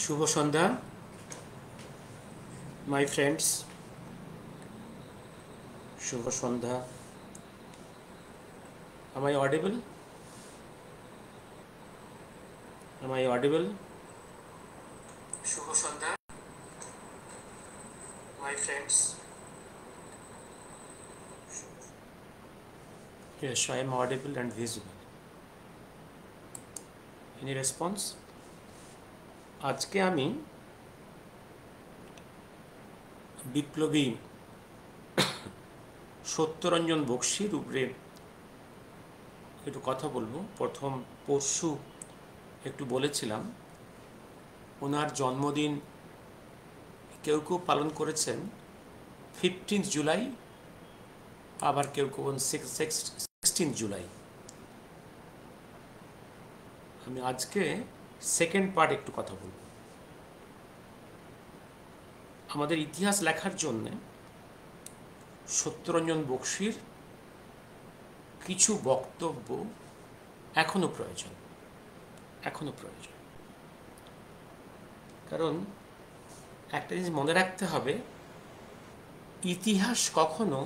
শুভ সন্ধ্যা my friends, শুভ সন্ধ্যা। Am I audible? Am I audible? শুভ সন্ধ্যা my friends. Yes, I am audible and visible. Any response? আজকে আমি বিপ্লবী সত্যরঞ্জন বক্সির উপরে একটু কথা বলবো। পরশু একটু বলেছিলাম ওনার জন্মদিন কেউ কেউ পালন করেছেন 15 জুলাই, আবার কেউ কেউ 16 জুলাই। আমি আজকে সেকেন্ড পার্ট একটু কথা বলবো। আমাদের ইতিহাস লেখার জন্য সত্যরঞ্জন বক্সির কিছু বক্তব্য এখনো প্রয়োজন। কারণ একটা জিনিস মনে রাখতে হবে, ইতিহাস কখনো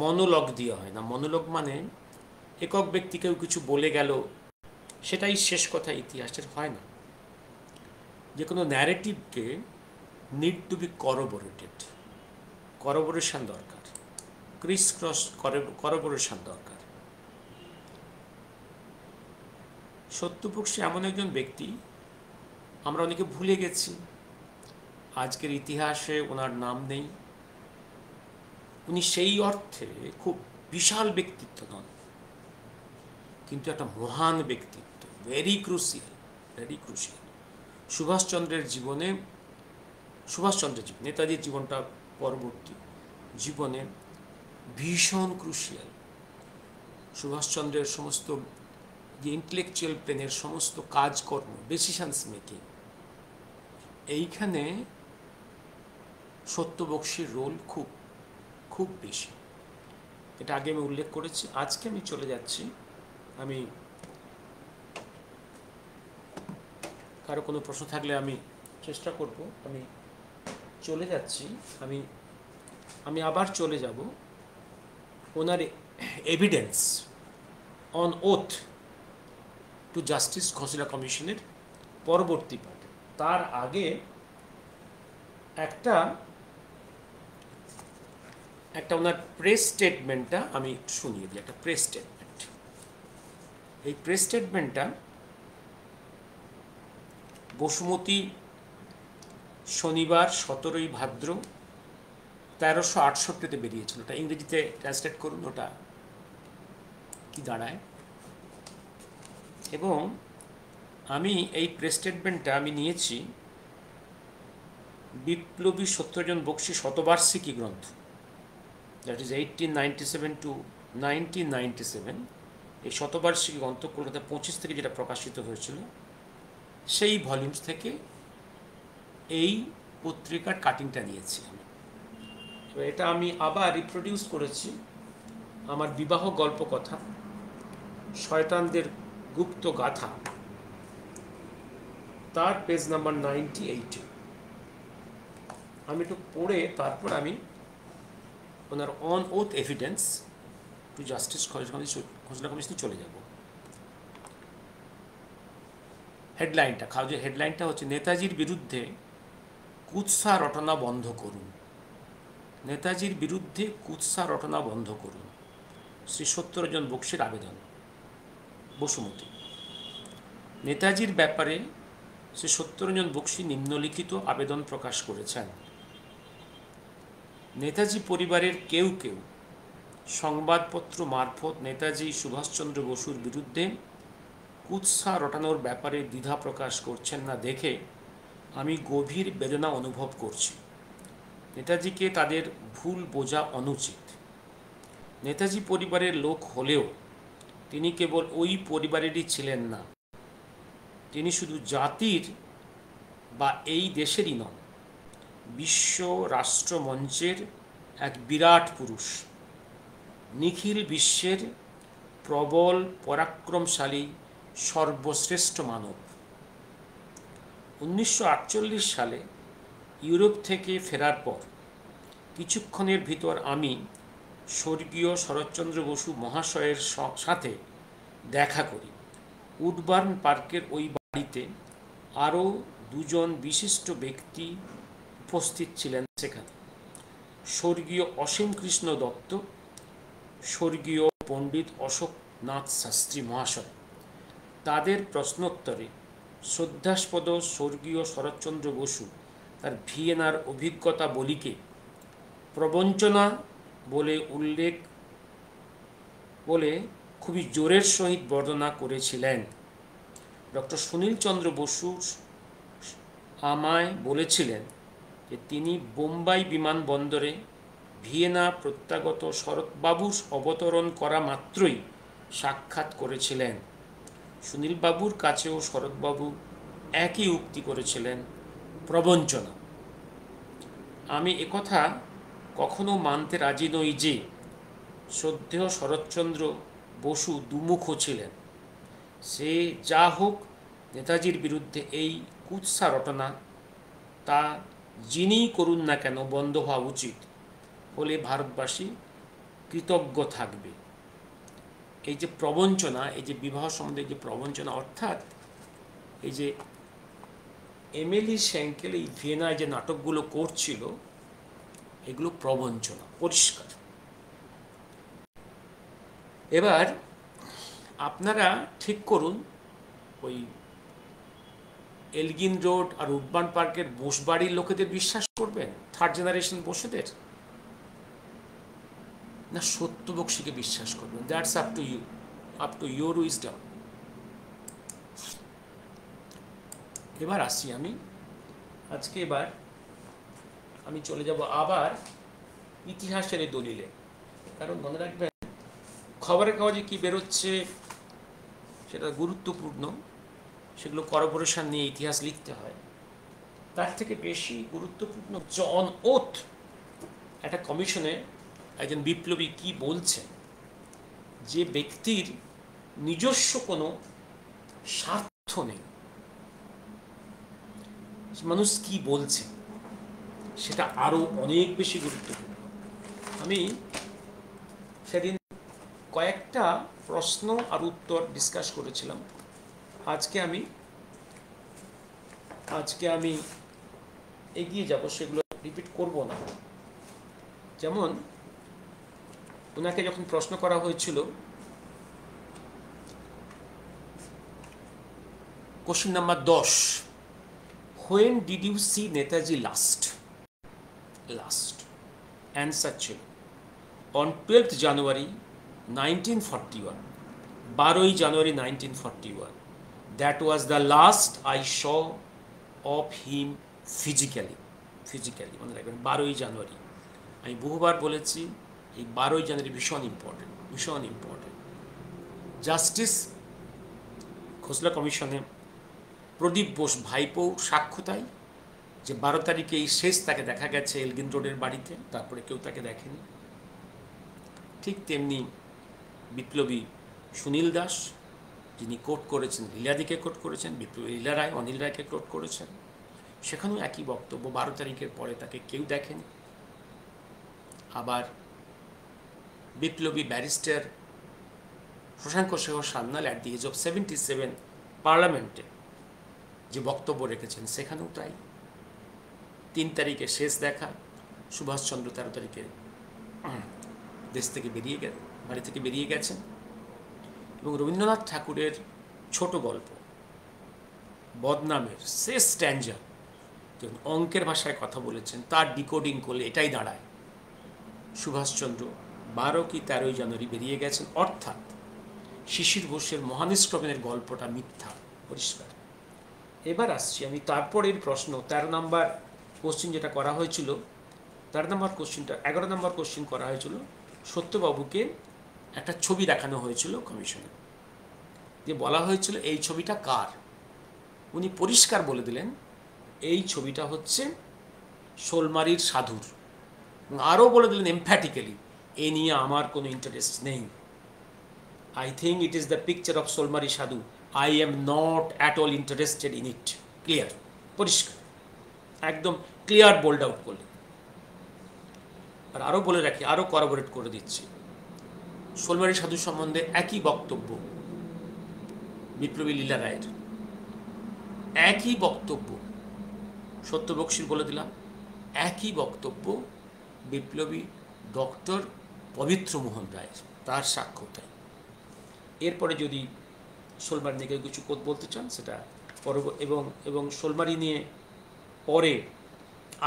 মনোলগ দিয়ে হয় না। মনোলগ মানে একক ব্যক্তি কেউ কিছু বলে গেল, সেটাই শেষ কথা। ইতিহাসের হয় না। যে কোনো ন্যারেটিভকে নিড টু বি করবোরেশন দরকার, ক্রিস ক্রস করবোরেশন দরকার। সত্যবক্সী এমন একজন ব্যক্তি, আমরা অনেকে ভুলে গেছি। আজকের ইতিহাসে ওনার নাম নেই। উনি সেই অর্থে খুব বিশাল ব্যক্তিত্ব নন, কিন্তু একটা মহান ব্যক্তিত্ব, ভেরি ক্রুশিয়াল। সুভাষচন্দ্রের জীবনে, নেতাজির জীবনটা পরবর্তী জীবনে ভীষণ ক্রুশিয়াল। সুভাষচন্দ্রের সমস্ত যে ইন্টেলেকচুয়াল প্লেনের সমস্ত কাজকর্ম, ডিসিশনস মেকিং, এইখানে সত্যবক্সীর রোল খুব খুব বেশি। এটা আগে আমি উল্লেখ করেছি। আজকে আমি চলে যাচ্ছি, আমি কারো কোনো প্রশ্ন থাকলে আমি চেষ্টা করব। আমি চলে যাচ্ছি, আমি আবার চলে যাব ওনার evidence on oath to justice ঘোষণা কমিশনের পরবর্তী পার্টে। তার আগে একটা ওনার প্রেস স্টেটমেন্টটা আমি শুনিয়ে দিই। একটা প্রেস স্টেটমেন্ট। এই প্রেস স্টেটমেন্টটা বসুমতী শনিবার 17 ভাদ্র 1368-তে বেরিয়েছিল। ওটা ইংরেজিতে ট্রান্সলেট করুন, ওটা কি দাঁড়ায়। এবং আমি এই প্রেস স্টেটমেন্টটা আমি নিয়েছি বিপ্লবী সত্যরঞ্জন বক্সী শতবার্ষিকী গ্রন্থ, দ্যাট ইজ 1897 to 1997। এই শতবার্ষিকী গ্রন্থ কলকাতা 25 থেকে যেটা প্রকাশিত হয়েছিল, সেই ভলিউমস থেকে এই পত্রিকার কাটিংটা নিয়েছি আমি। এটা আমি আবার রিপ্রোডিউস করেছি আমার বিবাহ গল্পকথা শয়তানদের গুপ্ত গাথা, তার পেজ নাম্বার 98। আমি একটু পড়ে তারপর আমি ওনার on oath evidence to justice ঘোষণা কমিশনে চলে যাব। হেডলাইনটা হচ্ছে নেতাজির বিরুদ্ধে কুৎসা রটনা বন্ধ করুন। নেতাজির বিরুদ্ধে কুৎসা রটনা বন্ধ করুন, শ্রী সত্যরঞ্জন বক্সীর আবেদন। বসুমতী। নেতাজির ব্যাপারে শ্রী সত্যরঞ্জন বক্সী নিম্নলিখিত আবেদন প্রকাশ করেছেন। নেতাজি পরিবারের কেউ কেউ সংবাদপত্র মারফত নেতাজি সুভাষচন্দ্র বসুর বিরুদ্ধে কুৎসা রটানোর ব্যাপারে দ্বিধা প্রকাশ করছেন না দেখে আমি গভীর বেদনা অনুভব করছি। নেতাজিকে তাদের ভুল বোঝা অনুচিত। নেতাজি পরিবারের লোক হলেও তিনি কেবল ওই পরিবারেরই ছিলেন না, তিনি শুধু জাতির বা এই দেশেরই নন, বিশ্ব রাষ্ট্রমঞ্চের এক বিরাট পুরুষ, নিখিল বিশ্বের প্রবল পরাক্রমশালী সর্বশ্রেষ্ঠ মানব। 1948 সালে ইউরোপ থেকে ফেরার পর কিছুক্ষণের ভিতর আমি স্বর্গীয় শরৎচন্দ্র বসু মহাশয়ের সাথে দেখা করি। উডবার্ন পার্কের ওই বাড়িতে আরও দুজন বিশিষ্ট ব্যক্তি উপস্থিত ছিলেন সেখানে। স্বর্গীয় অসীম কৃষ্ণ দত্ত, স্বর্গীয় পণ্ডিত অশোকনাথ শাস্ত্রী মহাশয়। তাদের প্রশ্নোত্তরে শ্রদ্ধাস্পদ স্বর্গীয় শরৎচন্দ্র বসু তার ভিয়েনার অভিজ্ঞতা বলিকে প্রবঞ্চনা বলে খুবই জোরের সহিত বর্ণনা করেছিলেন। ডক্টর সুনীল চন্দ্র বসু আমায় বলেছিলেন যে তিনি বোম্বাই বিমানবন্দরে ভিয়েনা প্রত্যাগত শরৎবাবুর অবতরণ করা মাত্রই সাক্ষাৎ করেছিলেন। সুনীলবাবুর কাছেও শরৎবাবু একই উক্তি করেছিলেন, প্রবঞ্চনা। আমি একথা কখনো মানতে রাজি নই যে শ্রদ্ধেয় শরৎচন্দ্র বসু দুমুখ ছিলেন। সে যা হোক, নেতাজির বিরুদ্ধে এই কুৎসা রটনা তা যিনিই করুন না কেন বন্ধ হওয়া উচিত, হলে ভারতবাসী কৃতজ্ঞ থাকবে। এই যে প্রবঞ্চনা, এই যে বিবাহ সম্বন্ধে যে প্রবঞ্চনা, অর্থাৎ এই যে এমিলি শ্যাঙ্কেল এই ভিয়েনায় যে নাটকগুলো করছিল, এগুলো প্রবঞ্চনা পরিষ্কার। এবার আপনারা ঠিক করুন, ওই এলগিন রোড আর উডবার্ন পার্কের বোসবাড়ির লোকেদের বিশ্বাস করবেন, থার্ড জেনারেশন বসুদের, না সত্যবক্সীকে বিশ্বাস করবেন? That's up to you, up to your wisdom. এবার আসছি আমি আজকে, এবার আমি চলে যাব আবার ইতিহাসের এই দলিলে। কারণ মনে রাখবেন, খবরের কাগজে কি বেরোচ্ছে সেটা গুরুত্বপূর্ণ, সেগুলো কর্পোরেশন নিয়ে ইতিহাস লিখতে হয়। তার থেকে বেশি গুরুত্বপূর্ণ জন ওথ একটা কমিশনে একজন বিপ্লবী কি বলছেন, যে ব্যক্তির নিজস্ব কোনো স্বার্থ নেই, মানুষ কি বলছে সেটা আরো অনেক বেশি গুরুত্বপূর্ণ। আমি সেদিন কয়েকটা প্রশ্ন আর উত্তর ডিসকাস করেছিলাম। আজকে আমি এগিয়ে যাব, সেগুলো রিপিট করব না। যেমন ওনাকে যখন প্রশ্ন করা হয়েছিল, question number 10, when did you see Netaji last? Answer ছিল অন 12th January 1941, 12ই জানুয়ারি 1941. That was the last I saw of him physically. মনে রাখবেন, 12ই জানুয়ারি। আমি বহুবার বলেছি, এই 12ই জানুয়ারি ভীষণ ইম্পর্টেন্ট। জাস্টিস খোসলা কমিশনে প্রদীপ বোস ভাইপো সাক্ষ্য তাই, যে 12 তারিখে এই শেষ তাকে দেখা গেছে এলগিন রোডের বাড়িতে, তারপরে কেউ তাকে দেখেনি। ঠিক তেমনি বিপ্লবী সুনীল দাস, যিনি কোট করেছেন, লীলাদিকে কোট করেছেন, বিপ্লবী লীলা রায় অনিল রায়কে কোট করেছেন, সেখানেও একই বক্তব্য, 12 তারিখের পরে তাকে কেউ দেখেনি। আবার বিপ্লবী barrister Shashanka Shekhar Sanyal at the age of 77 পার্লামেন্টে যে বক্তব্য রেখেছেন, সেখানেও তাই। 3 তারিখে শেষ দেখা, সুভাষচন্দ্র 13 তারিখে বাড়ি থেকে বেরিয়ে গেছেন। এবং রবীন্দ্রনাথ ঠাকুরের ছোট গল্প বদনামের শেষ স্ট্যাঞ্জা যখন অঙ্কের ভাষায় কথা বলেছেন, তার ডিকোডিং করলে এটাই দাঁড়ায় সুভাষচন্দ্র 12 কি 13ই জানুয়ারি বেরিয়ে গেছেন, অর্থাৎ শিশির ঘোষের মহানিষ্ক্রমণের গল্পটা মিথ্যা, পরিষ্কার। এবার আসছি আমি তারপরের প্রশ্ন, 13 নম্বর কোশ্চিন যেটা করা হয়েছিল, 13 নম্বর কোশ্চিনটা 11 নম্বর কোশ্চিন করা হয়েছিল। সত্যবাবুকে একটা ছবি দেখানো হয়েছিল কমিশনে, যে বলা হয়েছিল এই ছবিটা কার। উনি পরিষ্কার বলে দিলেন এই ছবিটা হচ্ছে শোলমারির সাধুর, আরও বলে দিলেন এমফ্যাটিক্যালি, এ নিয়ে আমার কোনো ইন্টারেস্ট নেই। I think it is the picture of Solmari Sadhu. I am not at all interested in it. Clear? পরিষ্কার, একদম ক্লিয়ার বোল্ড আউট করলেন। আর আরও বলে রাখি, আরও করাবোরেট করে দিচ্ছি, শোলমারি সাধু সম্বন্ধে একই বক্তব্য বিপ্লবী লীলা রায়ের, একই বক্তব্য সত্যবক্সীর বলে দিলাম, একই বক্তব্য বিপ্লবী ডক্টর পবিত্র মোহন রায়ের, তার সাক্ষ্য তাই। এরপরে যদি শোলমারি নিয়ে কেউ কিছু বলতে চান সেটা এবং শোলমারি নিয়ে পরে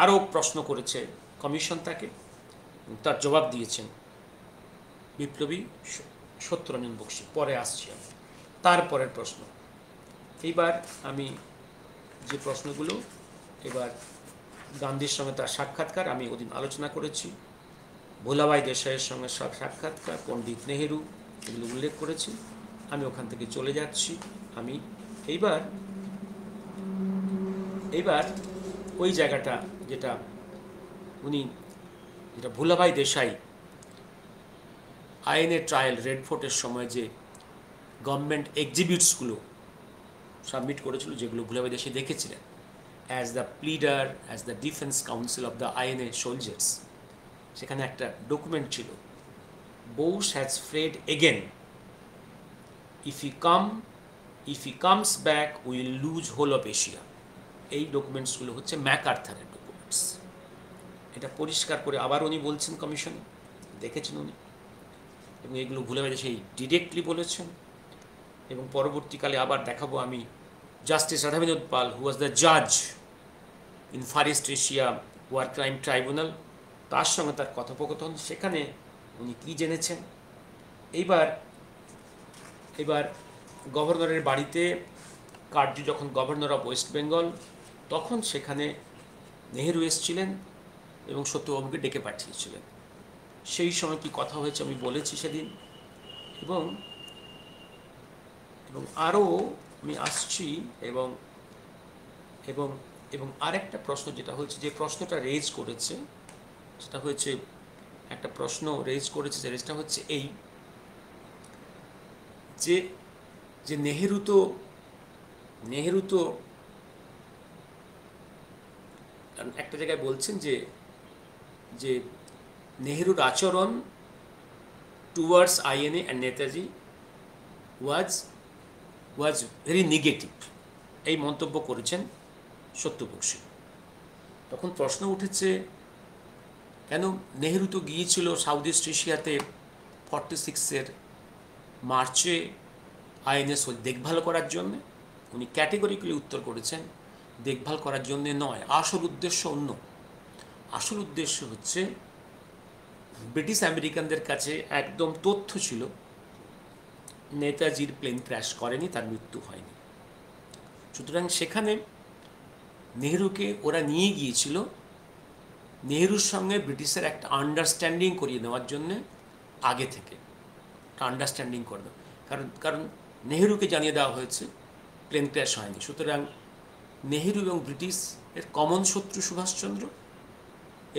আরও প্রশ্ন করেছে কমিশন তাকে, তার জবাব দিয়েছেন বিপ্লবী সত্যরঞ্জন বক্সী। পরে আসছি আমি তারপরের প্রশ্ন। এইবার আমি যে প্রশ্নগুলো, এবার গান্ধীর সঙ্গে তার সাক্ষাৎকার আমি ওদিন আলোচনা করেছি, ভোলাভাই দেশাইয়ের সঙ্গে সব সাক্ষাৎকার, পণ্ডিত নেহেরু, এগুলো উল্লেখ করেছি। আমি ওখান থেকে চলে যাচ্ছি। আমি এইবার ওই জায়গাটা যেটা ভোলাভাই দেশাই আইনের ট্রায়াল রেড ফোর্টের সময় যে গভর্নমেন্ট এক্সিবিটসগুলো সাবমিট করেছিল, যেগুলো ভোলাভাই দেশাই দেখেছিলেন as the pleader, as the defence counsel of the INA soldiers, সেখানে একটা ডকুমেন্ট ছিল, Bose has fled again, if he comes back we will lose whole of Asia। এই ডকুমেন্টসগুলো হচ্ছে ম্যাকআর্থারের ডকুমেন্টস। এটা পরিষ্কার করে আবার উনি বলছেন, কমিশন দেখেছেন উনি, এবং এগুলো ভুলে গেছে সেই ডিরেক্টলি বলেছেন। এবং পরবর্তীকালে আবার দেখাবো আমি justice Radha Binod Pal, who was the জাজ in Far East Asia war crime tribunal, তার সঙ্গে তার কথোপকথন, সেখানে উনি কী জেনেছেন। এবার গভর্নরের বাড়িতে কার্য যখন গভর্নর অফ ওয়েস্ট বেঙ্গল, তখন সেখানে নেহেরু এসেছিলেন এবং সত্যবাবুকে ডেকে পাঠিয়েছিলেন। সেই সময় কি কথা হয়েছে আমি বলেছি সেদিন। এবং আরও আমি আসছি এবং এবং এবং আরেকটা প্রশ্ন যেটা হচ্ছে, যে প্রশ্নটা রেজ করেছে, সেটা হচ্ছে একটা প্রশ্ন রেজ করেছে, যে রেজটা হচ্ছে এই, যে নেহেরু তো একটা জায়গায় বলছেন যে নেহেরুর আচরণ towards INA and Netaji was very negative, এই মন্তব্য করেছেন সত্যবক্সী। তখন প্রশ্ন উঠেছে, কেন নেহেরু তো গিয়েছিল সাউথ ইস্ট এশিয়াতে 46-এর মার্চে আইএনএস দেখভাল করার জন্যে। উনি ক্যাটেগরিক্যালি উত্তর করেছেন, দেখভাল করার জন্যে নয়, আসল উদ্দেশ্য অন্য। আসল উদ্দেশ্য হচ্ছে ব্রিটিশ আমেরিকানদের কাছে একদম তথ্য ছিল নেতাজির প্লেন ক্র্যাশ করেনি, তার মৃত্যু হয়নি। সুতরাং সেখানে নেহেরুকে ওরা নিয়ে গিয়েছিল নেহেরুর সঙ্গে ব্রিটিশের একটা আন্ডারস্ট্যান্ডিং করিয়ে নেওয়ার জন্যে, আগে থেকে একটা আন্ডারস্ট্যান্ডিং করে দেওয়া। কারণ নেহেরুকে জানিয়ে দেওয়া হয়েছে প্লেন ক্র্যাশ হয়নি। সুতরাং নেহেরু এবং ব্রিটিশ এর কমন শত্রু সুভাষচন্দ্র,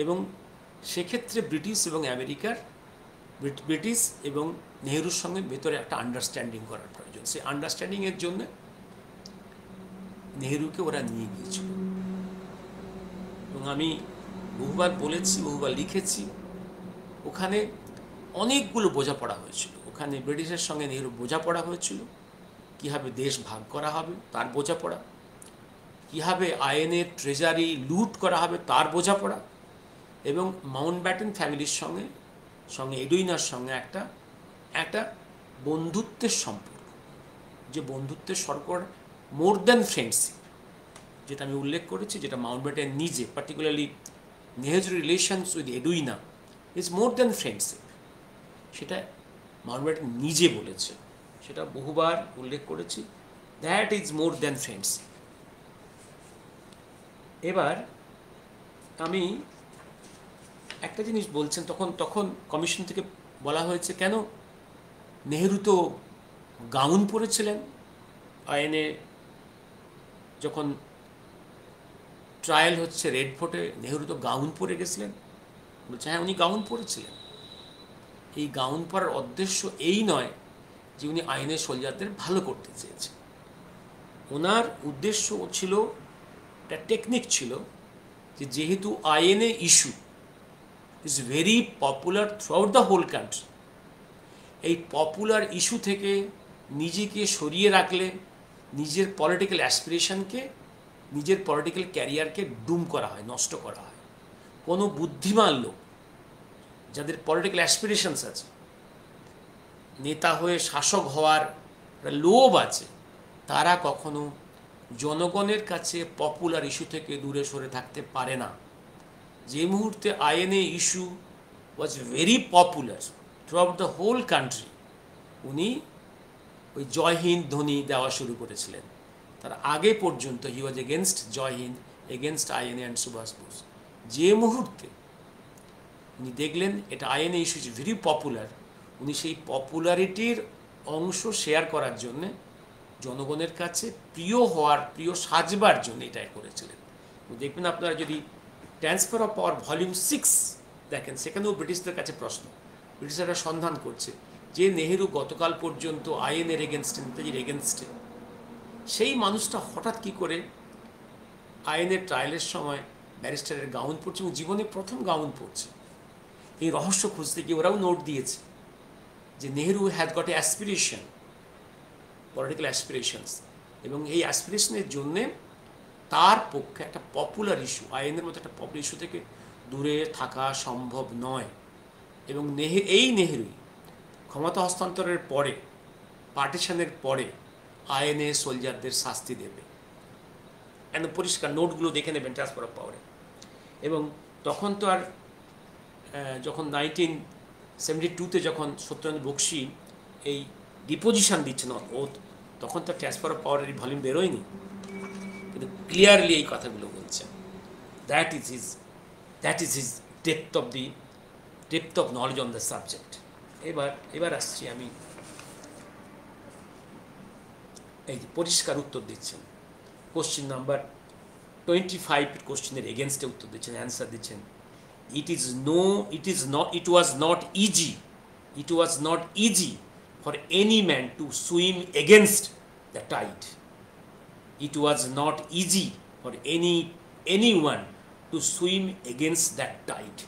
এবং সেক্ষেত্রে ব্রিটিশ এবং নেহেরুর সঙ্গে ভেতরে একটা আন্ডারস্ট্যান্ডিং করার প্রয়োজন। সেই আন্ডারস্ট্যান্ডিংয়ের জন্য নেহেরুকে ওরা নিয়ে গিয়েছিল। এবং আমি বহুবার বলেছি, বহুবার লিখেছি, ওখানে অনেকগুলো বোঝাপড়া হয়েছিল। ওখানে ব্রিটিশের সঙ্গে নেহেরু বোঝাপড়া হয়েছিল, কীভাবে দেশ ভাগ করা হবে তার বোঝাপড়া, কীভাবে আইএনএ ট্রেজারি লুট করা হবে তার বোঝাপড়া, এবং মাউন্টব্যাটেন ফ্যামিলির সঙ্গে এডুইনার সঙ্গে একটা বন্ধুত্বের সম্পর্ক, যে বন্ধুত্বের সম্পর্ক মোর দ্যান ফ্রেন্ডশিপ, যেটা আমি উল্লেখ করেছি, যেটা মাউন্টব্যাটেন নিজে, particularly Nehru relations with Edwina is more than friendship, সেটা মাউন্টব্যাটেন নিজে বলেছে, সেটা বহুবার উল্লেখ করেছি, that is more than friendship. এবার আমি একটা জিনিস বলছেন, তখন কমিশন থেকে বলা হয়েছে, কেন নেহেরু তো গাউন পরেছিলেন আইএনএ যখন ট্রায়াল হচ্ছে রেড ফোর্টে, নেহেরু তো গাউন পরে গেছিলেন। বলছে হ্যাঁ, উনি গাউন পরেছিলেন। এই গাউন পরার উদ্দেশ্য এই নয় যে উনি আইনের সোলজারদের ভালো করতে চেয়েছেন। ওনার উদ্দেশ্য ছিল একটা টেকনিক ছিল যে যেহেতু INA issue is very popular throughout the whole country, এই পপুলার ইস্যু থেকে নিজেকে সরিয়ে রাখলে নিজের পলিটিক্যাল অ্যাসপিরেশনকে, নিজের পলিটিক্যাল ক্যারিয়ারকে ডুম করা হয়, নষ্ট করা হয়। কোনো বুদ্ধিমান লোক যাদের পলিটিক্যাল অ্যাসপিরেশনস আছে, নেতা হয়ে শাসক হওয়ার লোভ আছে, তারা কখনো জনগণের কাছে পপুলার ইস্যু থেকে দূরে সরে থাকতে পারে না। যে মুহূর্তে INA issue was very popular throughout the whole country, উনি ওই জয় হিন্দ ধ্বনি দেওয়া শুরু করেছিলেন। তার আগে পর্যন্ত he was against Jai Hind, against INA and Subhas Bose. যে মুহূর্তে উনি দেখলেন এটা INA issue is very popular, উনি সেই পপুলারিটির অংশ শেয়ার করার জন্যে, জনগণের কাছে প্রিয় হওয়ার, প্রিয় সাজবার জন্য এটাই করেছিলেন। দেখবেন আপনারা যদি ট্রান্সফার অফ পাওয়ার ভলিউম 6 দেখেন, সেখানেও ব্রিটিশদের কাছে প্রশ্ন, ব্রিটিশরা সন্ধান করছে যে নেহেরু গতকাল পর্যন্ত আইএনএর এগেনস্টে, নেতাজির এগেনস্টে, সেই মানুষটা হঠাৎ কী করে আইএনএর ট্রায়ালের সময় ব্যারিস্টারের গাউন পড়ছে এবং জীবনে প্রথম গাউন পড়ছে। এই রহস্য খুঁজতে গিয়ে ওরাও নোট দিয়েছে যে Nehru has got a aspiration, political aspirations, এবং এই অ্যাসপিরেশনের জন্যে তার পক্ষে একটা পপুলার ইস্যু, আইএনএর মতো একটা পপুলার ইস্যু থেকে দূরে থাকা সম্ভব নয়। এবং এই নেহেরুই ক্ষমতা হস্তান্তরের পরে, পার্টিশনের পরে আইএনএ সোলজারদের শাস্তি দেবে। একদম পরিষ্কার, নোটগুলো দেখে নেবেন ট্রান্সফার অফ পাওয়ারে। এবং তখন তো আর যখন 1972-তে যখন সত্যেন্দ্র বক্সী এই ডিপোজিশন দিচ্ছেন ওথ, তখন তো ট্রান্সফার অফ পাওয়ারের ভলিউম বেরোয়নি, কিন্তু ক্লিয়ারলি এই কথাগুলো বলছেন। That is his depth of knowledge on the subject. এবার আসছি আমি, এই যে পরিষ্কার উত্তর দিচ্ছেন, কোশ্চিন নাম্বার 25 কোশ্চিনের এগেনস্টে উত্তর দিচ্ছেন, অ্যান্সার দিচ্ছেন, it was not easy for any man to swim against the tide. It was not easy for anyone to swim against that tide,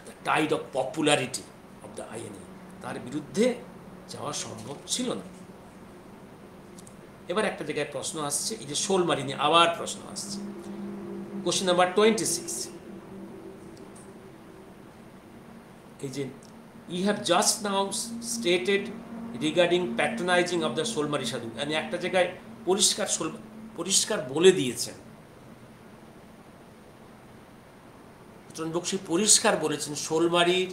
the tide of popularity of the INA. তার বিরুদ্ধে যাওয়া সম্ভব ছিল না। এবার একটা জায়গায় প্রশ্ন আসছে, এই যে শোলমারি নিয়ে আবার প্রশ্ন আসছে। কোশ্চেন নাম্বার 26, এই যে you have just now stated regarding patronizing of the Sholmari সাধু, মানে একটা জায়গায় পরিষ্কার বলে দিয়েছেন, বক্সী পরিষ্কার বলেছেন শোলমারির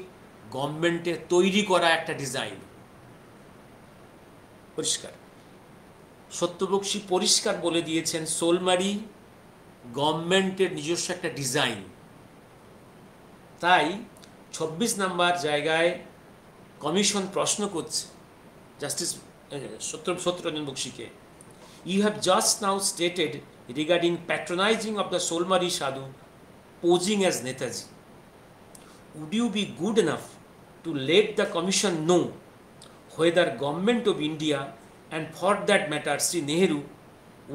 গভর্নমেন্টের তৈরি করা একটা ডিজাইন, পরিষ্কার। সত্যবক্সী পরিষ্কার বলে দিয়েছেন শোলমারি গভর্নমেন্টের নিজস্ব একটা ডিজাইন। তাই 26 নম্বর জায়গায় কমিশন প্রশ্ন করছে জাস্টিস সত্যরঞ্জন বক্সীকে, you have just now stated regarding patronising of the Sholmari sadhu posing as Netaji. Would you be good enough to let the commission know whether government of India, and for that matter Sri Nehru,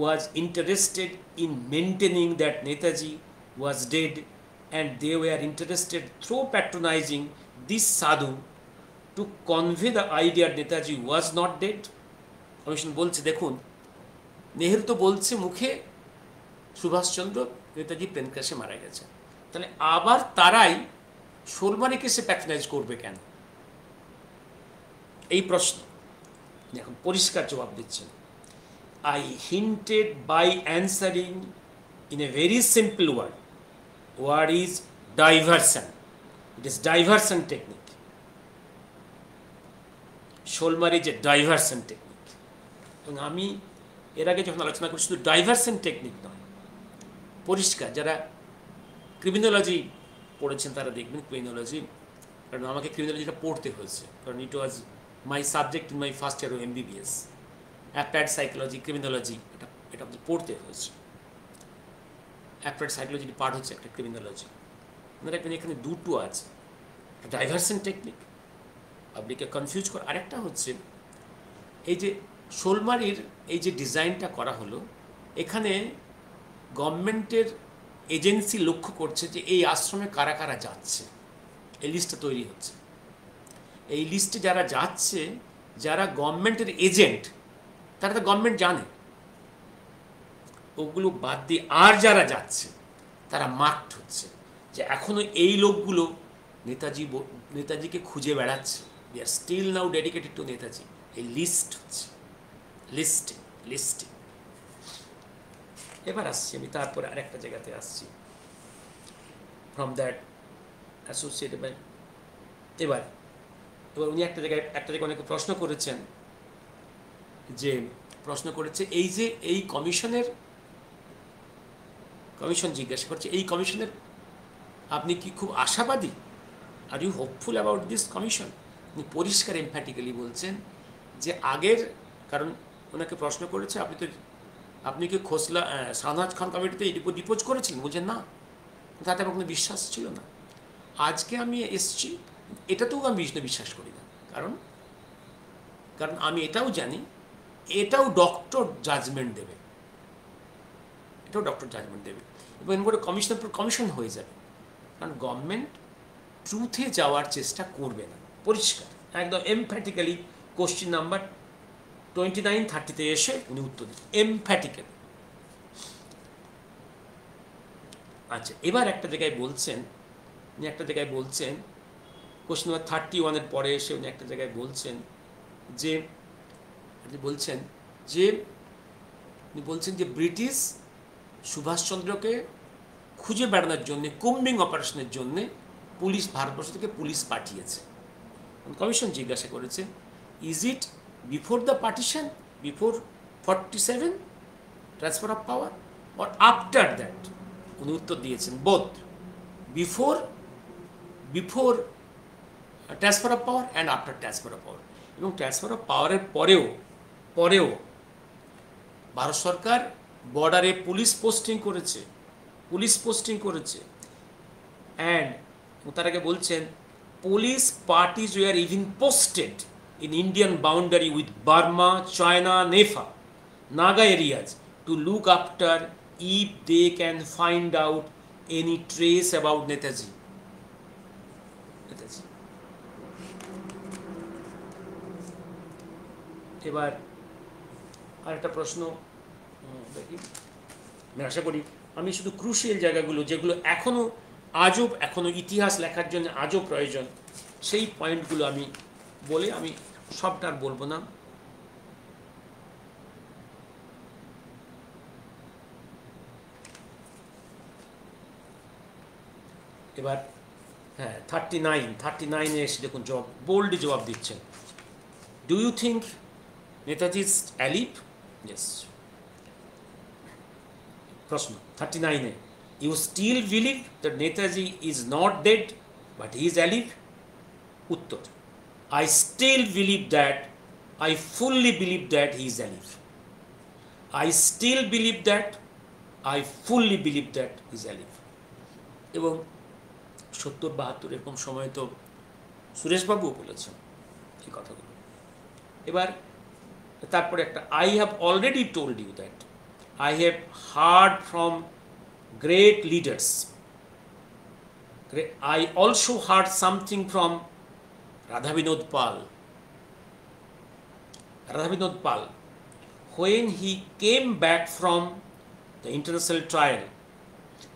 was interested in maintaining that Netaji was dead, and they were interested through patronizing this sadhu to convey the idea that Netaji was not dead? Commission বলছে, দেখুন নেহেরু তো বলছে মুখে Subhash Chandra Netaji plane ক্র্যাশে মারা গেছে, তাহলে আবার তারাই শোলমারিকে সে প্যাট্রোনাইজ করবে কেন? এই প্রশ্ন এখন পরিষ্কার জবাব দিচ্ছেন, I hinted by answering in a very simple word is diversion. It is diversion technique. Shaulmari যে ডাইভারশন টেকনিক, এবং আমি এর আগে যখন আলোচনা করি শুধু ডাইভারশন টেকনিক নয়, পরিষ্কার যারা ক্রিমিনোলজি পড়েছেন তারা দেখবেন ক্রিমিনোলজি, কারণ আমাকে ক্রিমিনোলজিটা পড়তে হয়েছে, কারণ it was my subject in my first year of MBBS, applied psychology, criminology, এটা পড়তে হয়েছে। অ্যাপ্লাইড সাইকোলজির পার্ট হচ্ছে একটা ক্রিমিনোলজি। আপনারা এখানে দুটো আছে, ডাইভারশন টেকনিক, পাবলিককে কনফিউজ করা, আরেকটা হচ্ছে এই যে শোলমারির এই যে ডিজাইনটা করা হলো, এখানে গভর্নমেন্টের এজেন্সি লক্ষ্য করছে যে এই আশ্রমে কারা কারা যাচ্ছে, এই লিস্টটা তৈরি হচ্ছে। এই লিস্টে যারা যাচ্ছে, যারা গভর্নমেন্টের এজেন্ট, তারা তো গভর্নমেন্ট জানে, ওগুলো বাদ দিয়ে আর যারা যাচ্ছে তারা মার্কড হচ্ছে যে এখনো এই লোকগুলো নেতাজিকে খুঁজে বেড়াচ্ছে। They are still now dedicated to Netaji. এই লিস্ট হচ্ছে, লিস্টিং। এবার আসছি আমি, তারপরে আরেকটা জায়গাতে আসছি, ফ্রম দ্যাট অ্যাসোসিয়েটেড বাই। এবার উনি একটা জায়গায় অনেকে প্রশ্ন করেছেন, এই যে এই কমিশন জিজ্ঞাসা করছে, এই কমিশনের আপনি কি খুব আশাবাদী? Are you hopeful about this commission? উনি পরিষ্কার এমফ্যাটিক্যালি বলছেন যে আগের, কারণ ওনাকে প্রশ্ন করেছে আপনি কি খোসলা শাহনাজ খান কমিটিতে ডিপোজ করেছিলেন? বলছেন না, তাতে আমার কোনো বিশ্বাস ছিল না। আজকে আমি এসছি, এটাতেও আমি বিশ্বাস করি না, কারণ আমি এটাও জানি এটাও ডক্টর জাজমেন্ট দেবে, এবং এরপরে কমিশন হয়ে যাবে, কারণ গভর্নমেন্ট ট্রুথে যাওয়ার চেষ্টা করবে না। পরিষ্কার একদম এমফ্যাটিক্যালি কোশ্চেন নাম্বার 29-30-তে এসে উনি উত্তর দিচ্ছেন এমফ্যাটিক্যালি। আচ্ছা, এবার একটা জায়গায় বলছেন কোশ্চেন নাম্বার 31-এর পরে এসে উনি একটা জায়গায় বলছেন যে ব্রিটিশ সুভাষচন্দ্রকে খুঁজে বেড়ানোর জন্য, কুম্বিং অপারেশনের জন্য ভারতবর্ষ থেকে পুলিশ পাঠিয়েছে। কমিশন জিজ্ঞাসা করেছে, is it before the partition, before 47 transfer of power, or after that? উনি উত্তর দিয়েছেন both, before transfer of power and after transfer of power. এবং ট্রান্সফার অফ পাওয়ারের পরেও ভারত সরকার বর্ডারে পুলিশ পোস্টিং করেছে। অ্যান্ড তার আগে বলছেন, police parties were even posted in Indian boundary with Burma, China, NEFA, Naga areas to look after if they can find out any trace about Netaji. এবার আরেকটা প্রশ্ন দেখি, আমি আশা করি আমি শুধু ক্রুশিয়াল জায়গাগুলো যেগুলো এখনো ইতিহাস লেখার জন্য আজও প্রয়োজন, সেই পয়েন্টগুলো আমি বলে, আমি সবটা আর বলবো না। এবার হ্যাঁ, 39-এ এসে দেখুন বোল্ড জবাব দিচ্ছেন। Do you think Netaji is alive? Yes. প্রশ্ন 39-এ, you still believe that Netaji is not dead but he is alive? উত্তর, I still believe that, I fully believe that he is alive. I still believe that, I fully believe that he is alive. এবং 70-72 এরকম সময় তো সুরেশবাবুও বলেছেন এই কথাগুলো। এবার তারপরে একটা, I have already told you that I have heard from great leaders. I also heard something from Radhabinod Pal, when he came back from the international trial,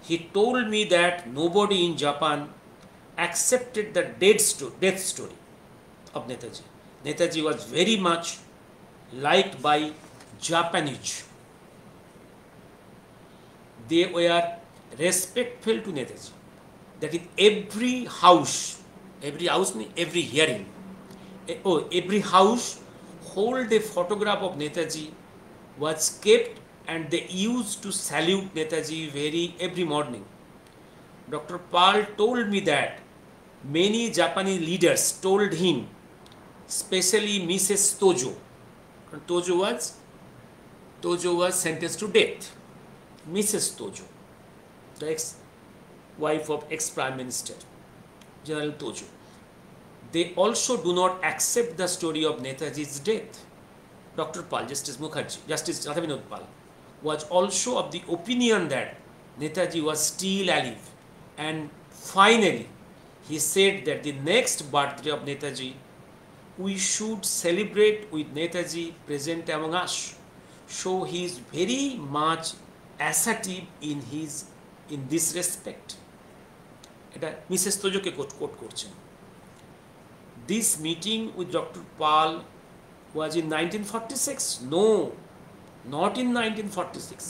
he told me that nobody in Japan accepted the death story of Netaji. Netaji was very much liked by Japanese. They were respectful to Netaji. That in every house means every hearing, every house hold a photograph of Netaji was kept, and they used to salute Netaji every morning. Dr. Pal told me that many Japanese leaders told him, especially Mrs. Tojo. Tojo was sentenced to death. Mrs. Tojo, the ex-wife of ex-Prime Minister General Tojo. They also do not accept the story of Netaji's death. Dr. Pal, Justice Radhabinod Pal, was also of the opinion that Netaji was still alive, and finally he said that the next birthday of Netaji we should celebrate with Netaji present among us. So he is very much assertive in this respect. এটা Mrs তোজোকে coat করছেন। This meeting with Dr. Pal was in 1946? No, not in 1946.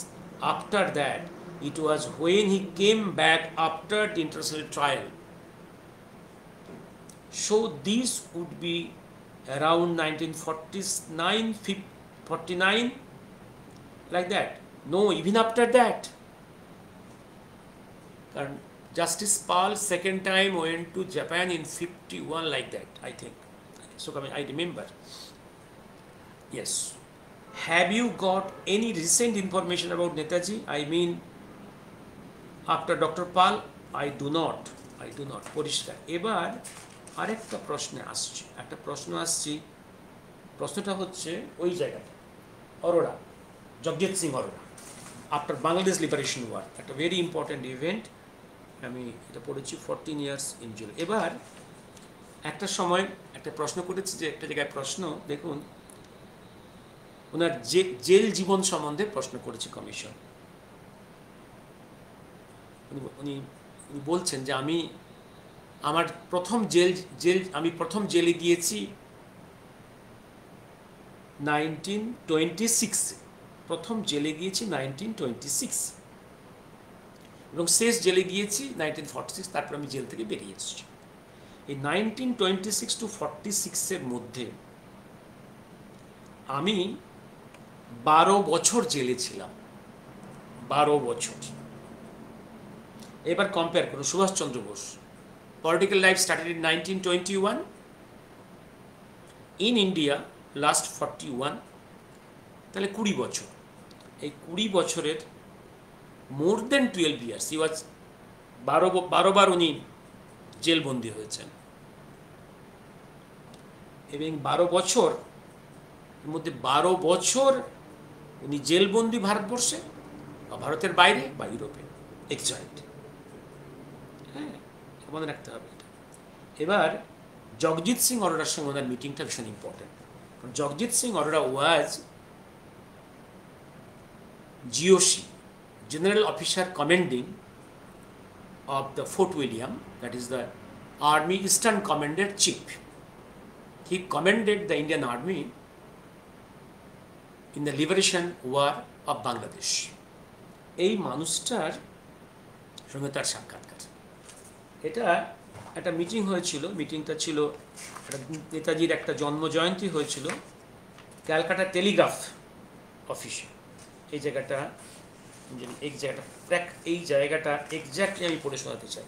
After that, it was when he came back after the international trial. So this would be around 1949, 49, like that. No, even after that. And Justice Pal second time went to Japan in 51, like that, I think. So I remember. Yes. Have you got any recent information about Netaji? I mean, after Dr. Pal? I do not. পরিষ্কার। এবার আরেকটা প্রশ্নে আসছি, প্রশ্নটা হচ্ছে ওই জায়গাটা, Arora, Jagjit Singh Arora, after Bangladesh liberation war, একটা ভেরি ইম্পর্ট্যান্ট ইভেন্ট। আমি এটা পড়েছি 14 years in jail। এবার একটা সময় একটা প্রশ্ন করেছি, যে একটা জায়গায় প্রশ্ন দেখুন, ওনার জেল জীবন সম্বন্ধে প্রশ্ন করেছে কমিশন। উনি বলছেন যে আমি প্রথম জেলে গিয়েছি 1926, প্রথম জেলে গিয়েছি 1926, এবং শেষ জেলে গিয়েছি 1946, তারপর আমি জেল থেকে বেরিয়ে এসেছি। এই 1926 to 46 মধ্যে আমি 12 বছর জেলে ছিলাম, 12 বছর। এবার কম্পেয়ার করুন, Subhashchandra Bose political life started in 1921, in India last 41, তাহলে 20 বছর। এই 20 বছরের মোর দেন 12 years হি ওয়াজ 12 বার উনি জেলবন্দি হয়েছেন, এবং 12 বছর এর মধ্যে 12 বছর উনি জেলবন্দি ভারতবর্ষে বা ভারতের বাইরে বা ইউরোপে, এক্সাইট। হ্যাঁ, মনে রাখতে হবে এটা। এবার জগজিৎ সিং অরোরার সঙ্গে ওনার মিটিংটা ভীষণ important. Jagjit Singh Arora was GOC, General Officer Commanding of the Fort William, that is the Army Eastern Commander Chief. He commanded the Indian Army in the Liberation War of Bangladesh. এই মানুষটার সঙ্গে তার সাক্ষাৎকার, এটা একটা মিটিং হয়েছিল। মিটিংটা ছিল নেতাজির একটা জন্মজয়ন্তী হয়েছিল ক্যালকাটা টেলিগ্রাফ অফিসে। এই জায়গাটা এক্স্যাক্টলি আমি পড়ে শোনাতে চাই।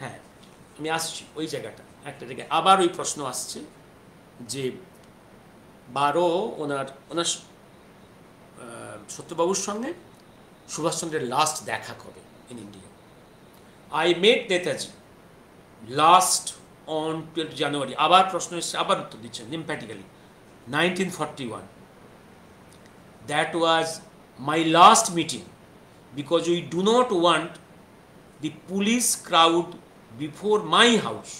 হ্যাঁ, আমি আসছি ওই জায়গাটা, একটা জায়গায় আবার ওই প্রশ্ন আসছে যে 12 ওনার সত্যবাবুর সঙ্গে সুভাষচন্দ্রের লাস্ট দেখা কবে in India. I met Netaji last on 12 January, আবার প্রশ্ন এসছে, আবার উত্তর দিচ্ছেন এমপ্যাটিক্যালি, 1941. That was my last meeting because we do not want the police crowd before my house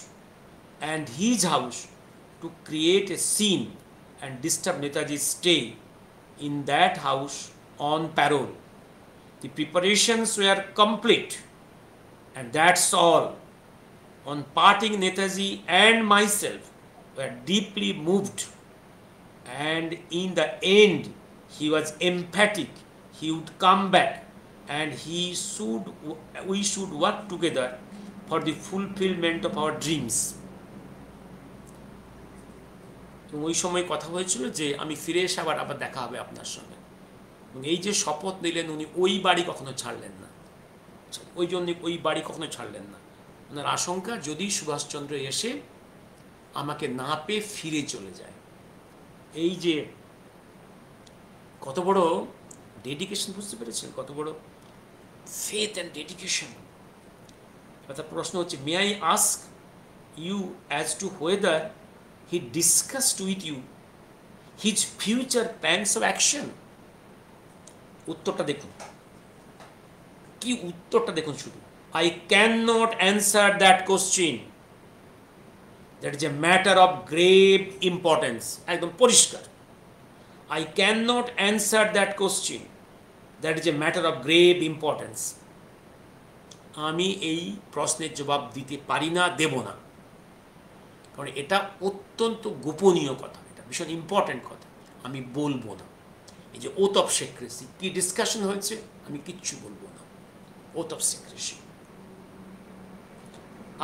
and his house to create a scene and disturb Netaji's stay in that house on parole. The preparations were complete, and that's all. On parting, Netaji and myself were deeply moved, and in the end he was emphatic he would come back and we should work together for the fulfillment of our dreams. ওই সময় কথা হয়েছিল যে আমি ফিরে এসে আবার দেখা হবে আপনার সঙ্গে, এবং এই যে শপথ নিলেন উনি ওই বাড়ি কখনো ছাড়লেন না, ওই জন্য ওই বাড়ি কখনো ছাড়লেন না। ওনার আশঙ্কা যদি সুভাষচন্দ্র এসে আমাকে না পেয়ে ফিরে চলে যায়। এই যে কত বড় ডেডিকেশন, বুঝতে পেরেছেন কত বড় ফেথ অ্যান্ড ডেডিকেশন। অর্থাৎ প্রশ্ন হচ্ছে, may I ask you as to whether he discussed with you his future plans of action? উত্তরটা দেখুন, কি উত্তরটা দেখুন শুধু, I can not answer that question, that is a matter of grave importance. একদম পরিষ্কার, I can not answer that question, that is a matter of grave importance. আমি এই প্রশ্নের জবাব দিতে পারি না, দেব না, কারণ এটা অত্যন্ত গোপনীয় কথা, এটা ভীষণ ইম্পর্টেন্ট কথা, আমি বলবো না। এই যে ওথ অফ সিক্রেসি, কি ডিসকাশন হয়েছে, আমি কিচ্ছু বলবো না, ওথ অফ সিক্রেসি।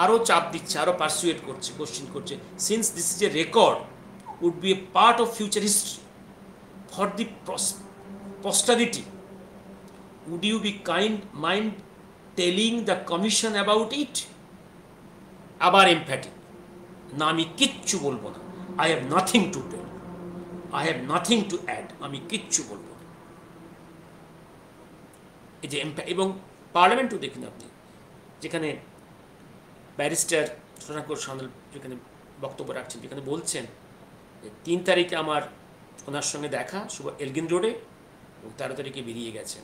আরও চাপ দিচ্ছে, আরও পারসুয়েট করছে, কোশ্চিন করছে, since this is a record would be a part of future history for the posterity, would you be mind telling the commission about it? আবার এমফ্যাটিক, না আমি কিচ্ছু বলবো না, I have nothing to tell, I have nothing to add, আমি কিচ্ছু বলবো না। এই যে এবং পার্লামেন্টও দেখুন আপনি, যেখানে ব্যারিস্টার সোনাকর সান্যাল যেখানে বক্তব্য রাখছেন, যেখানে বলছেন যে 3 তারিখে আমার ওনার সঙ্গে দেখা এলগিন রোডে, এবং 13 তারিখে বেরিয়ে গেছেন,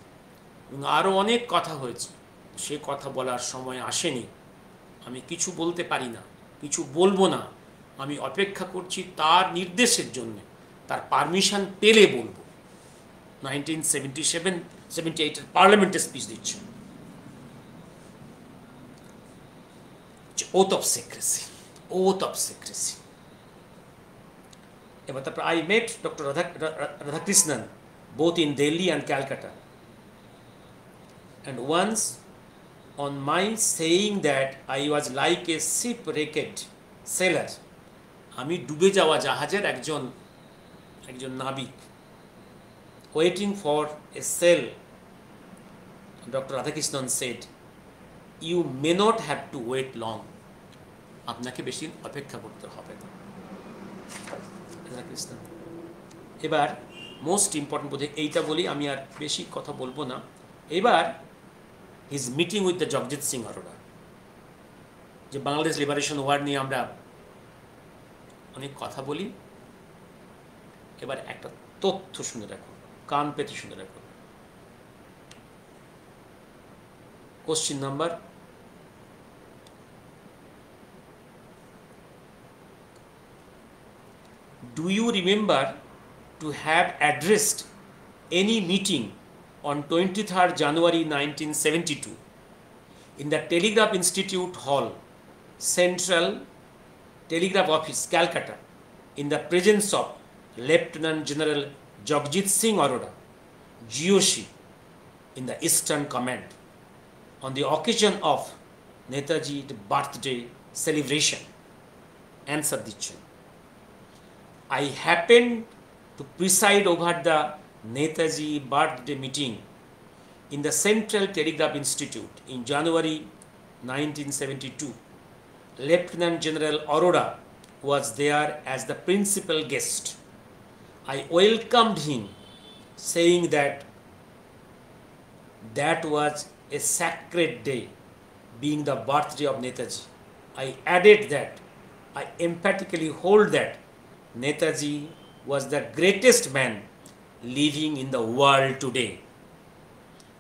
এবং আরও অনেক কথা হয়েছে, সে কথা বলার সময় আসেনি, আমি কিছু বলতে পারি না, কিছু বলবো না, আমি অপেক্ষা করছি তার নির্দেশের জন্য, তার পারমিশন পেলে বলবো। 1977-78 পার্লামেন্টে স্পিচ দিচ্ছেন, oath of secrecy, oath of secrecy. এবার তারপর I met doctor Radhakrishnan both in Delhi and Calcutta, and once on my saying that I was like a shipwrecked sailor, আমি ডুবে যাওয়া জাহাজের একজন নাবিক, waiting for a sail, Dr. Radhakrishnan said, you may not have to wait long, আপনাকে বেশি অপেক্ষা করতে হবে না। রাধাকৃষ্ণন। এবার মোস্ট ইম্পর্টেন্ট বোধ এইটা বলি, আমি আর বেশি কথা বলবো না। এবার his meeting with the Jagjit Singh Arora, যে বাংলাদেশ লিবারেশন ওয়ার নিয়ে আমরা অনেক কথা বলি। এবার একটা তথ্য শুনে রাখো, কান পেতে শুনে রাখো। Question number, do you remember to have addressed any meeting on 23rd January 1972 in the Telegraph Institute Hall, Central Telegraph Office, Calcutta, in the presence of Lieutenant General Jagjit Singh Arora, GOC, in the Eastern Command, on the occasion of Netaji's birthday celebration? Answer দিচ্ছেন, I happened to preside over the Netaji birthday meeting in the Central Telegraph Institute in January 1972. Lieutenant General Arora was there as the principal guest. I welcomed him, saying that that was a sacred day, being the birthday of Netaji. I added that I emphatically hold that Netaji was the greatest man living in the world today.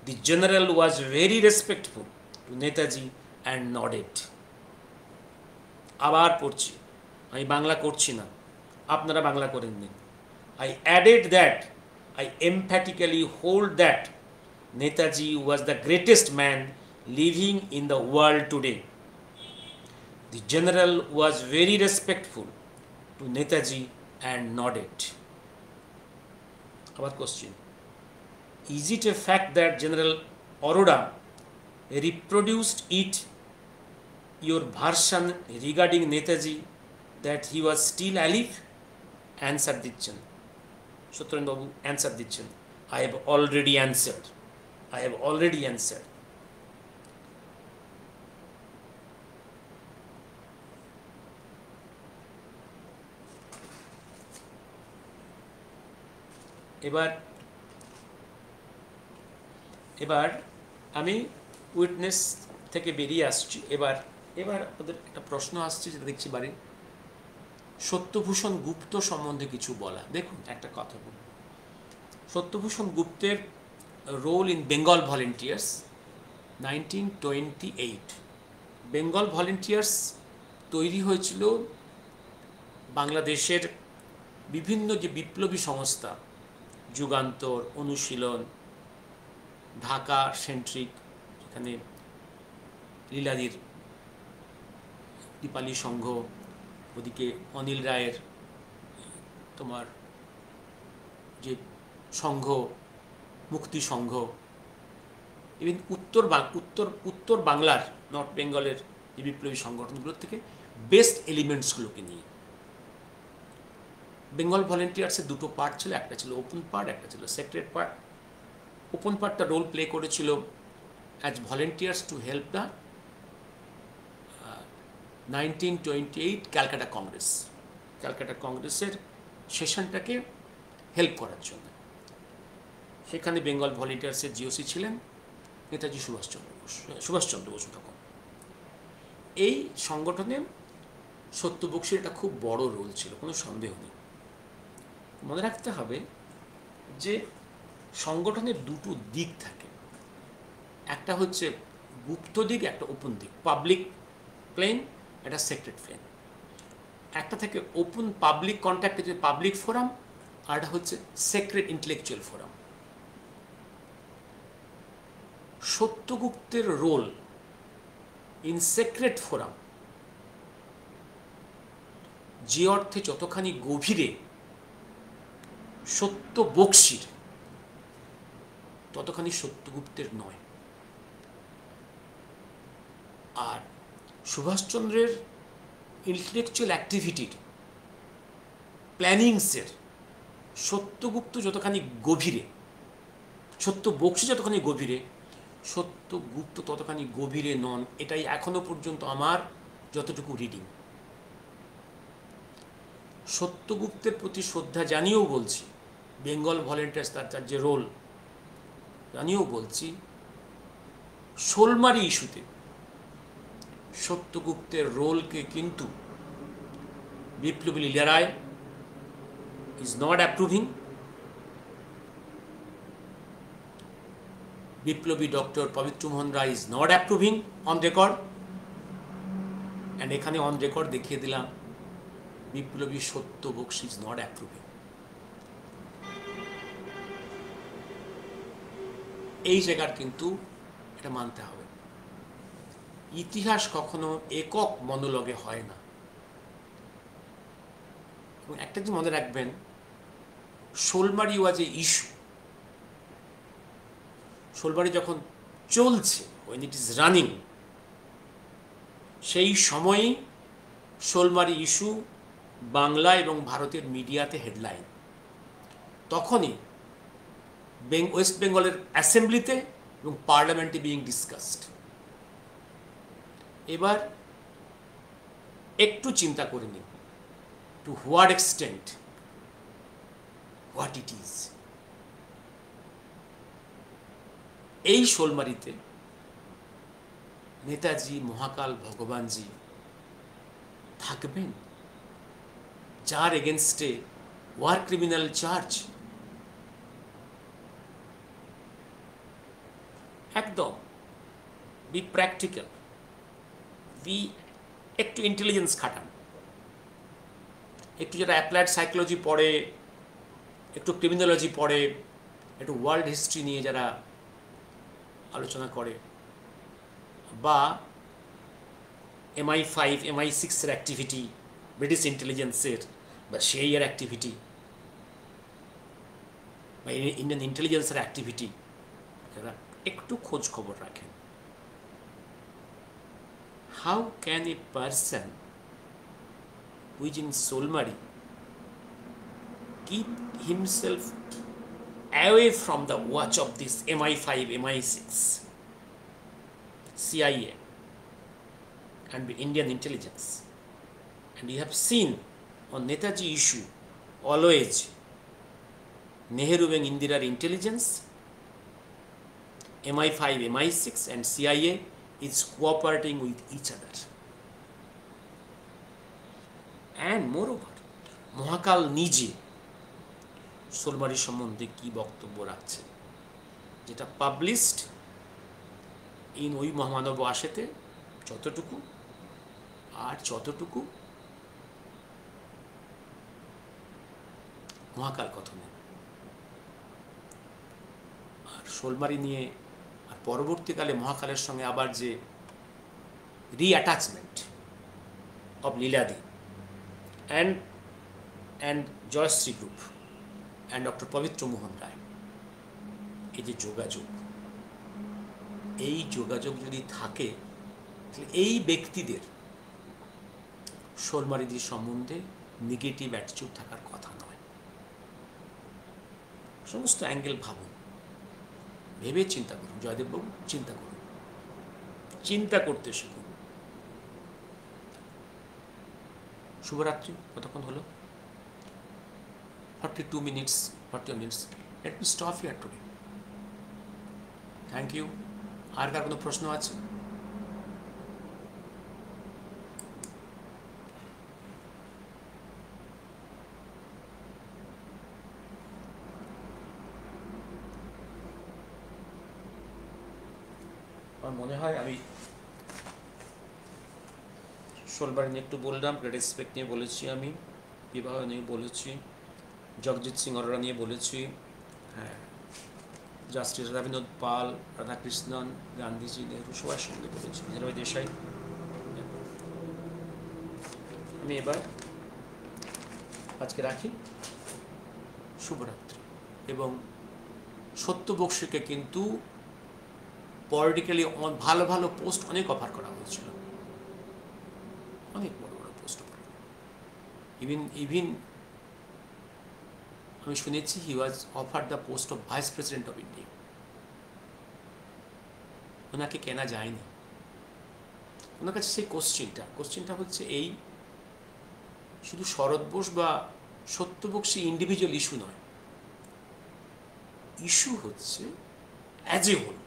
The general was very respectful to Netaji and nodded. আবার পড়ছি, আমি বাংলা করছি না, আপনারা বাংলা করেন নিন। I added that I emphatically hold that Netaji was the greatest man living in the world today. The general was very respectful to Netaji and nodded. Our question, is it a fact that General Arora reproduced it, your version regarding Netaji, that he was still alive? Answer দিচ্ছেন সত্যেন্দ্র বাবু, answer দিচ্ছেন, I have already answered. I have already answered. এবার আমি witness থেকে বেরিয়ে আসছি। এবার ওদের একটা প্রশ্ন আসছে, যেটা দেখছি বাড়ি, সত্যভূষণ গুপ্ত সম্বন্ধে কিছু বলা। দেখুন একটা কথা বলুন, সত্যভূষণ গুপ্তের role in Bengal volunteers 1928। Bengal volunteers তৈরি হয়েছিল বাংলাদেশের বিভিন্ন যে বিপ্লবী সংস্থা, যুগান্তর, অনুশীলন, ঢাকা সেন্ট্রিক, যেখানে লীলাদির দীপালি সংঘ, ওদিকে অনিল রায়ের তোমার যে সংঘ, মুক্তি সংঘ, ইভেন উত্তর বাংলার, নর্থ বেঙ্গলের যে বিপ্লবী সংগঠনগুলোর থেকে বেস্ট এলিমেন্টসগুলোকে নিয়ে বেঙ্গল ভলেন্টিয়ার্সের দুটো পার্ট ছিল, একটা ছিল ওপেন পার্ট, একটা ছিল সেক্রেট পার্ট। ওপেন পার্টটা রোল প্লে করেছিল as volunteers to help the 1928 Calcutta Congress, Calcutta কংগ্রেসের সেশনটাকে হেল্প করার জন্য। সেখানে বেঙ্গল ভলেন্টিয়ার্সের জিওসি ছিলেন নেতাজি সুভাষচন্দ্র বসু। তখন এই সংগঠনে সত্যবক্সীর একটা খুব বড় রোল ছিল, কোনো সন্দেহ নেই। মনে রাখতে হবে যে সংগঠনের দুটো দিক থাকে, একটা হচ্ছে গুপ্ত দিক, একটা ওপেন দিক, পাবলিক প্লেন, একটা সেক্রেট প্লেন। একটা থেকে ওপেন পাবলিক কন্ট্যাক্ট, হচ্ছে পাবলিক ফোরাম, আর একটা হচ্ছে সেক্রেট ইন্টেলেকচুয়াল ফোরাম। সত্যগুপ্তের রোল ইন সেক্রেট ফোরাম যে অর্থে যতখানি গভীরে সত্যবক্সীর, ততখানি সত্যগুপ্তের নয়। আর সুভাষচন্দ্রের ইন্টেলেকচুয়াল অ্যাক্টিভিটির, প্ল্যানিংসের সত্যগুপ্ত যতখানি গভীরে, সত্যবক্সী যতখানি গভীরে, সত্যগুপ্ত ততখানি গভীরে নন। এটাই এখনো পর্যন্ত আমার যতটুকু রিডিং। সত্যগুপ্তের প্রতি শ্রদ্ধা জানিয়েও বলছি, বেঙ্গল ভলেন্টিয়ার্স তার যে রোল জানিয়েও বলছি, শোলমারি ইস্যুতে সত্যগুপ্তের রোলকে কিন্তু বিপ্লবী Leela Roy is not approving, বিপ্লবী doctor Pabitra Mohan Roy is not approving on record. And এখানে অন রেকর্ড দেখিয়ে দিলাম বিপ্লবী সত্যবক্সী ইজ নট অ্যাপ্রুভিং। এই জায়গার কিন্তু এটা মানতে হবে। ইতিহাস কখনো একক মনোলগে হয় না। এবং একটা জিনিস মনে রাখবেন, শোলমারি ওয়াজ এ ইস্যু। শোলমারি যখন চলছে, when it is running, সেই সময়ই শোলমারি ইস্যু বাংলা এবং ভারতের মিডিয়াতে হেডলাইন। তখনই ওয়েস্ট বেঙ্গলের অ্যাসেম্বলিতে এবং পার্লামেন্টে বিং ডিসকাসড। এবার একটু চিন্তা করে নিন, to what extent, what it is. এই শোলমারিতে নেতাজি, মহাকাল, ভগবানজি থাকবেন, যার এগেনস্টে ওয়ার ক্রিমিনাল চার্জ। একদম বি প্র্যাকটিক্যাল, বি একটু ইন্টেলিজেন্স খাটান, একটু যারা অ্যাপ্লাইড সাইকোলজি পড়ে, একটু ক্রিমিনোলজি পড়ে, একটু ওয়ার্ল্ড হিস্ট্রি নিয়ে যারা আলোচনা করে, বা MI5 MI6 এর অ্যাক্টিভিটি, ব্রিটিশ ইন্টেলিজেন্সের বা CIA এর অ্যাক্টিভিটি, বা ইন্ডিয়ান ইন্টেলিজেন্সের অ্যাক্টিভিটি যারা একটু খোঁজ খবর রাখেন, how can a person who is in Solmari keep himself away from the watch of this MI5 MI6 CIA and the Indian intelligence? And you have seen on Netaji issue always Nehru and Indira intelligence, MI5 MI6 and CIA is cooperating with each other. And moreover, মহাকাল নিজে শোলমারি সম্বন্ধে কি বক্তব্য রাখছে, যেটা published in ওই মহামানব আশেতে যতটুকু, আর যতটুকু মহাকাল কথনে। আর শোলমারি নিয়ে আর পরবর্তীকালে মহাকালের সঙ্গে আবার যে রিঅ্যাটাচমেন্ট অব লীলাদি and Jayashree group and doctor Pabitra Mohan রায়, এই যে যোগাযোগ, এই যোগাযোগ যদি থাকে তাহলে এই ব্যক্তিদের শোলমারিদির সম্বন্ধে নেগেটিভ অ্যাটিটিউড থাকার কথা নয়। সমস্ত অ্যাঙ্গেল ভাবুন, ভেবে চিন্তা করুন। জয়দেববাবু চিন্তা করুন, চিন্তা করতে শিখুন। শুভরাত্রি। কতক্ষণ হলো? 42 minutes, 40 minutes. Let me stop here today. Thank you. আর কার কোনো প্রশ্ন আছে? আমার মনে হয় আমি শোলমারি নিয়ে একটু বললাম, গ্রেট রেসপেক্ট নিয়ে বলেছি, আমি বিবাহ নিয়ে বলেছি, জগজিৎ সিং অরোরা নিয়ে বলেছি, হ্যাঁ, জাস্টিস রবীন্দ্রনাথ পাল, রাধাকৃষ্ণন, গান্ধীজি, নেহরু, সবার সঙ্গে বলেছি, বিজয়ভাই দেশাই। আমি এবার আজকে রাখি। শুভরাত্রি। এবং সত্য বক্সীকে কিন্তু পলিটিক্যালি ভালো ভালো পোস্ট অনেক অফার করা হয়েছিল, অনেক বড় বড় পোস্ট অফার। ইভিন আমি শুনেছি he was offer the post of vice president of India. ওনাকে কেনা যায়নি। ওনার কাছে সেই কোশ্চেনটা হচ্ছে এই, শুধু শরৎ বোস বা সত্য বক্সী ইন্ডিভিজুয়াল ইস্যু নয়, ইস্যু হচ্ছে অ্যাজ এ হোল,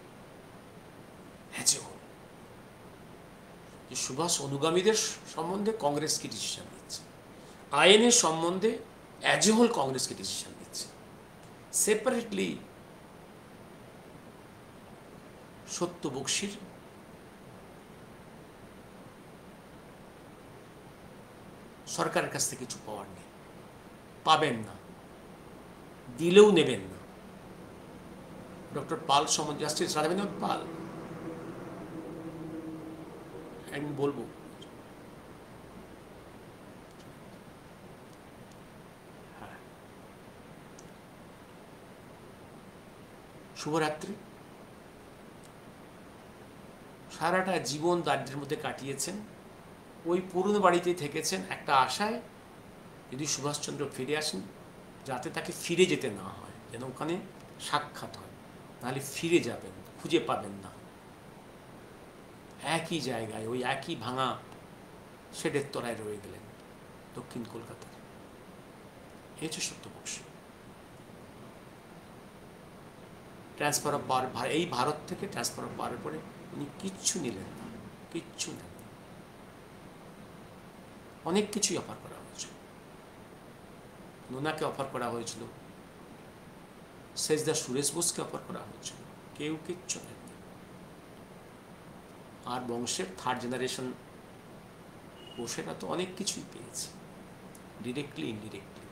যে সুভাষ অনুগামীদের সম্বন্ধে কংগ্রেস কি ডিসিশন নিচ্ছে, আইনের সম্বন্ধে অ্যাজ এ হোল কংগ্রেস কি ডিসিশন নিচ্ছে, সেপারেটলি সত্য বক্সীর সরকারের কাছ থেকে কিছু পাওয়ার নেই, পাবেন না, দিলেও নেবেন না। ডক্টর পাল সম্বন্ধে, জাস্টিস রবীন্দ্রনাথ পাল, আমি বলবো হ্যাঁ। শুভরাত্রি। সারাটা জীবন দারিদ্র্যের মধ্যে কাটিয়েছেন, ওই পুরনো বাড়িতে থেকেছেন একটা আশায়, যদি সুভাষচন্দ্র ফিরে আসেন যাতে তাকে ফিরে যেতে না হয়, যেন ওখানে সাক্ষাৎ হয়, নাহলে ফিরে যাবেন, খুঁজে পাবেন না। একই জায়গায় ওই একই ভাঙা শেডের তলায় রয়ে গেলেন দক্ষিণ কলকাতার। এই হচ্ছে সত্য বক্সী। ট্রান্সফার অফ পাওয়ার, এই ভারত থেকে ট্রান্সফার অফ পাওয়ারের পরে উনি কিচ্ছু নিলেন না, কিচ্ছু নেন। অনেক কিছুই অফার করা হয়েছিল, নোনাকে অফার করা হয়েছিল, সেজদা সুরেশ বোসকে অফার করা হয়েছিল, কেউ কিচ্ছু নেন। আর বংশের থার্ড জেনারেশন বসেরা তো অনেক কিছুই পেয়েছে, ডিরেক্টলি ইনডিরেক্টলি।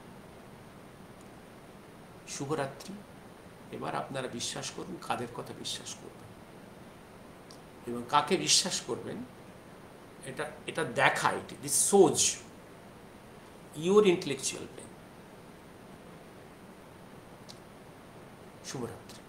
শুভরাত্রি। এবার আপনারা বিশ্বাস করুন কাদের কথা বিশ্বাস করবেন এবং কাকে বিশ্বাস করবেন, এটা দেখায়, দিস সোজ ইউর ইন্টেলেকচুয়াল ব্রেন। শুভরাত্রি।